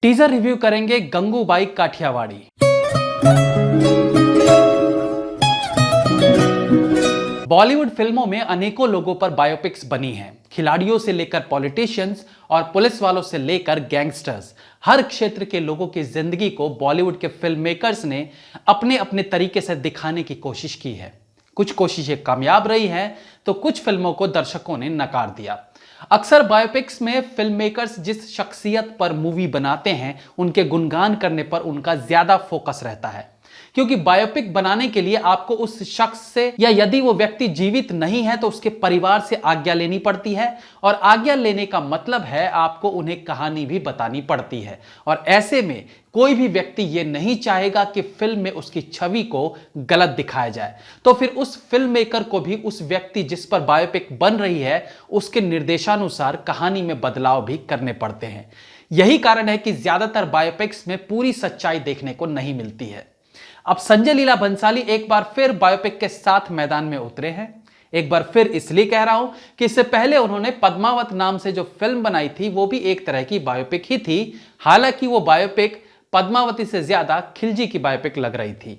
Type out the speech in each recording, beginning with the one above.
Teaser review करेंगे गंगूबाई काठियावाड़ी। बॉलीवुड फिल्मों में अनेकों लोगों पर बायोपिक्स बनी हैं। खिलाड़ियों से लेकर पॉलिटिशियंस और पुलिस वालों से लेकर गैंगस्टर्स, हर क्षेत्र के लोगों की जिंदगी को बॉलीवुड के फिल्म मेकर्स ने अपने अपने तरीके से दिखाने की कोशिश की है। कुछ कोशिशें कामयाब रही हैं तो कुछ फिल्मों को दर्शकों ने नकार दिया। अक्सर बायोपिक्स में फिल्म मेकर्स जिस शख्सियत पर मूवी बनाते हैं उनके गुणगान करने पर उनका ज्यादा फोकस रहता है, क्योंकि बायोपिक बनाने के लिए आपको उस शख्स से या यदि वो व्यक्ति जीवित नहीं है तो उसके परिवार से आज्ञा लेनी पड़ती है, और आज्ञा लेने का मतलब है आपको उन्हें कहानी भी बतानी पड़ती है। और ऐसे में कोई भी व्यक्ति ये नहीं चाहेगा कि फिल्म में उसकी छवि को गलत दिखाया जाए, तो फिर उस फिल्म मेकर को भी उस व्यक्ति जिस पर बायोपिक बन रही है उसके निर्देशानुसार कहानी में बदलाव भी करने पड़ते हैं। यही कारण है कि ज्यादातर बायोपिक्स में पूरी सच्चाई देखने को नहीं मिलती है। अब संजय लीला भंसाली एक बार फिर बायोपिक के साथ मैदान में उतरे हैं। एक बार फिर इसलिए कह रहा हूं कि इससे पहले उन्होंने पद्मावत नाम से जो फिल्म बनाई थी वो भी एक तरह की बायोपिक ही थी। हालांकि वो बायोपिक पद्मावती से ज्यादा खिलजी की बायोपिक लग रही थी।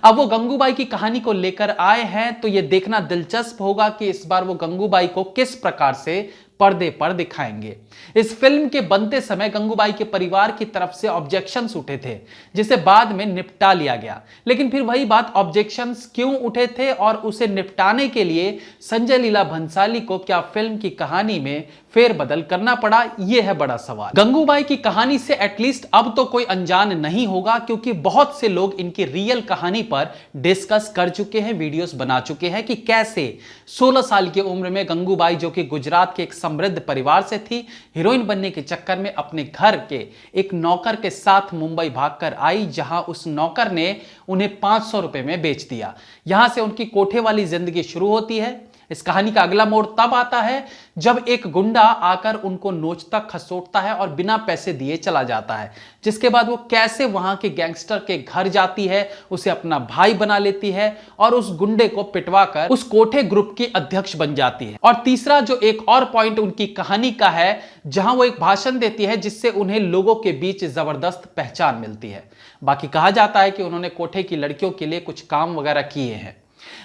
अब वो गंगूबाई की कहानी को लेकर आए हैं तो यह देखना दिलचस्प होगा कि इस बार वो गंगूबाई को किस प्रकार से पर्दे पर दिखाएंगे। इस फिल्म के बनते समय गंगूबाई के परिवार की तरफ से ऑब्जेक्शंस उठे थे, जिसे बाद में निपटा लिया गया। लेकिन फिर वही बात, ऑब्जेक्शंस क्यों उठे थे और उसे निपटाने के लिए संजय लीला भंसाली को क्या फिल्म की कहानी में फेरबदल करना पड़ा, यह है बड़ा सवाल। गंगूबाई की कहानी से एटलीस्ट अब तो कोई अनजान नहीं होगा, क्योंकि बहुत से लोग इनकी रियल कहानी पर डिस्कस कर चुके हैं, वीडियोस बना चुके हैं कि कैसे 16 साल की उम्र में गंगूबाई, जो कि गुजरात के एक समृद्ध परिवार से थी, हीरोइन बनने के चक्कर में अपने घर के एक नौकर के साथ मुंबई भागकर आई, जहां उस नौकर ने उन्हें 500 रुपए में बेच दिया। यहां से उनकी कोठे वाली जिंदगी शुरू होती है। इस कहानी का अगला मोड़ तब आता है जब एक गुंडा आकर उनको नोचता खसोटता है और बिना पैसे दिए चला जाता है, जिसके बाद वो कैसे वहां के गैंगस्टर के घर जाती है, उसे अपना भाई बना लेती है और उस गुंडे को पिटवाकर उस कोठे ग्रुप की अध्यक्ष बन जाती है। और तीसरा जो एक और पॉइंट उनकी कहानी का है, जहां वो एक भाषण देती है जिससे उन्हें लोगों के बीच जबरदस्त पहचान मिलती है। बाकी कहा जाता है कि उन्होंने कोठे की लड़कियों के लिए कुछ काम वगैरह किए हैं।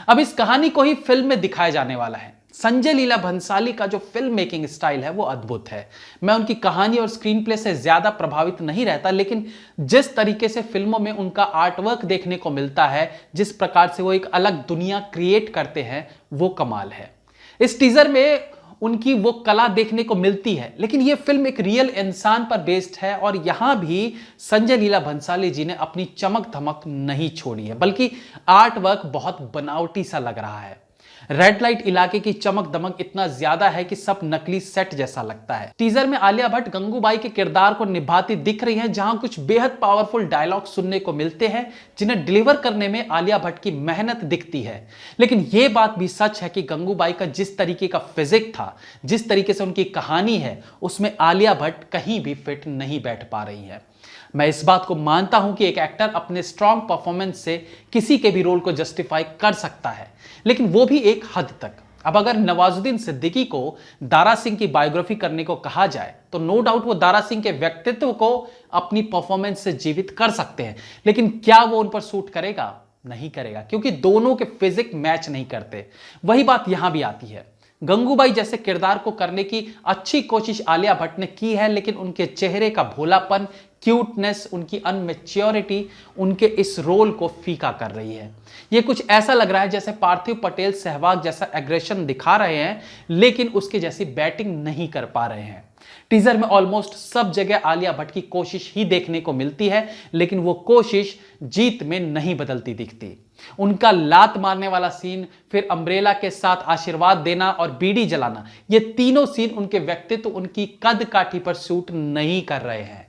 अब इस कहानी को ही फिल्म में दिखाया जाने वाला है। संजय लीला भंसाली का जो फिल्म मेकिंग स्टाइल है वो अद्भुत है। मैं उनकी कहानी और स्क्रीन प्ले से ज्यादा प्रभावित नहीं रहता, लेकिन जिस तरीके से फिल्मों में उनका आर्टवर्क देखने को मिलता है, जिस प्रकार से वो एक अलग दुनिया क्रिएट करते हैं, वो कमाल है। इस टीजर में उनकी वो कला देखने को मिलती है, लेकिन ये फिल्म एक रियल इंसान पर बेस्ड है और यहां भी संजय लीला भंसाली जी ने अपनी चमक धमक नहीं छोड़ी है, बल्कि आर्ट वर्क बहुत बनावटी सा लग रहा है। रेड लाइट इलाके की चमक दमक इतना ज्यादा है कि सब नकली सेट जैसा लगता है। टीजर में आलिया भट्ट गंगूबाई के किरदार को निभाती दिख रही हैं, जहां कुछ बेहद पावरफुल डायलॉग सुनने को मिलते हैं जिन्हें डिलीवर करने में आलिया भट्ट की मेहनत दिखती है। लेकिन यह बात भी सच है कि गंगूबाई का जिस तरीके का फिजिक था, जिस तरीके से उनकी कहानी है, उसमें आलिया भट्ट कहीं भी फिट नहीं बैठ पा रही है। मैं इस बात को मानता हूं कि एक एक्टर अपने स्ट्रॉन्ग परफॉर्मेंस से किसी के भी रोल को जस्टिफाई कर सकता है, लेकिन वो भी एक हद तक। अब अगर नवाजुद्दीन सिद्दीकी को दारा सिंह की बायोग्राफी करने को कहा जाए तो नो डाउट वो दारा सिंह के व्यक्तित्व को अपनी परफॉर्मेंस से जीवित कर सकते हैं, लेकिन क्या वो उन पर सूट करेगा? नहीं करेगा, क्योंकि दोनों के फिजिक मैच नहीं करते। वही बात यहां भी आती है। गंगूबाई जैसे किरदार को करने की अच्छी कोशिश आलिया भट्ट ने की है, लेकिन उनके चेहरे का भोलापन, क्यूटनेस, उनकी अनमेच्योरिटी उनके इस रोल को फीका कर रही है। यह कुछ ऐसा लग रहा है जैसे पार्थिव पटेल सहवाग जैसा एग्रेशन दिखा रहे हैं, लेकिन उसकी जैसी बैटिंग नहीं कर पा रहे हैं। टीजर में ऑलमोस्ट सब जगह आलिया भट्ट की कोशिश ही देखने को मिलती है, लेकिन वो कोशिश जीत में नहीं बदलती दिखती। उनका लात मारने वाला सीन, फिर अम्ब्रेला के साथ आशीर्वाद देना और बीड़ी जलाना, ये तीनों सीन उनके व्यक्तित्व, उनकी कद काठी पर सूट नहीं कर रहे हैं।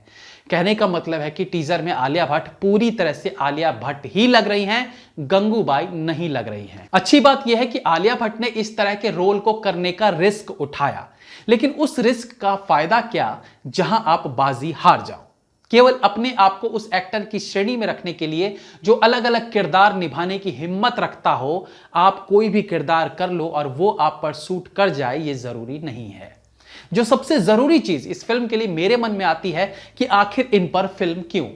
कहने का मतलब है कि टीजर में आलिया भट्ट पूरी तरह से आलिया भट्ट ही लग रही हैं, गंगूबाई नहीं लग रही हैं। अच्छी बात यह है कि आलिया भट्ट ने इस तरह के रोल को करने का रिस्क उठाया, लेकिन उस रिस्क का फायदा क्या जहां आप बाजी हार जाओ। केवल अपने आप को उस एक्टर की श्रेणी में रखने के लिए जो अलग अलग किरदार निभाने की हिम्मत रखता हो, आप कोई भी किरदार कर लो और वो आप पर सूट कर जाए, ये जरूरी नहीं है। जो सबसे जरूरी चीज इस फिल्म के लिए मेरे मन में आती है कि आखिर इन पर फिल्म क्यों।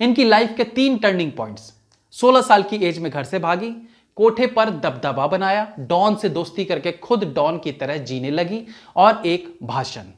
इनकी लाइफ के 3 टर्निंग पॉइंट्स: 16 साल की एज में घर से भागी, कोठे पर दबदबा बनाया, डॉन से दोस्ती करके खुद डॉन की तरह जीने लगी, और एक भाषण।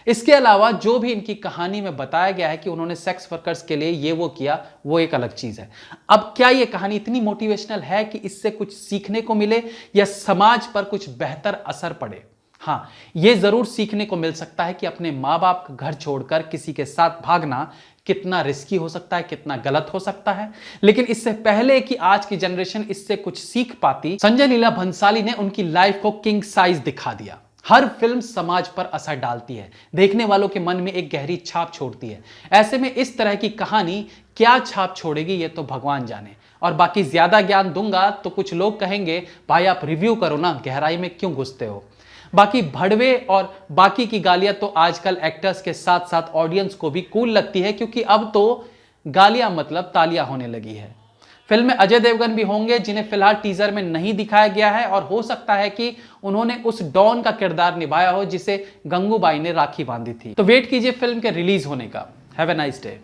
इसके अलावा जो भी इनकी कहानी में बताया गया है कि उन्होंने सेक्स वर्कर्स के लिए ये वो किया, वो एक अलग चीज है। अब क्या ये कहानी इतनी मोटिवेशनल है कि इससे कुछ सीखने को मिले या समाज पर कुछ बेहतर असर पड़े? हाँ, ये जरूर सीखने को मिल सकता है कि अपने माँ बाप का घर छोड़कर किसी के साथ भागना कितना रिस्की हो सकता है, कितना गलत हो सकता है। लेकिन इससे पहले कि आज की जनरेशन इससे कुछ सीख पाती, संजय लीला भंसाली ने उनकी लाइफ को किंग साइज दिखा दिया। हर फिल्म समाज पर असर डालती है, देखने वालों के मन में एक गहरी छाप छोड़ती है। ऐसे में इस तरह की कहानी क्या छाप छोड़ेगी ये तो भगवान जाने। और बाकी ज्यादा ज्ञान दूंगा तो कुछ लोग कहेंगे भाई आप रिव्यू करो ना, गहराई में क्यों घुसते हो। बाकी भड़वे और बाकी की गालियां तो आजकल एक्टर्स के साथ साथ ऑडियंस को भी कूल लगती है, क्योंकि अब तो गालियां मतलब तालियां होने लगी है। फिल्म में अजय देवगन भी होंगे, जिन्हें फिलहाल टीजर में नहीं दिखाया गया है, और हो सकता है कि उन्होंने उस डॉन का किरदार निभाया हो जिसे गंगूबाई ने राखी बांधी थी। तो वेट कीजिए फिल्म के रिलीज होने का। Have a nice day.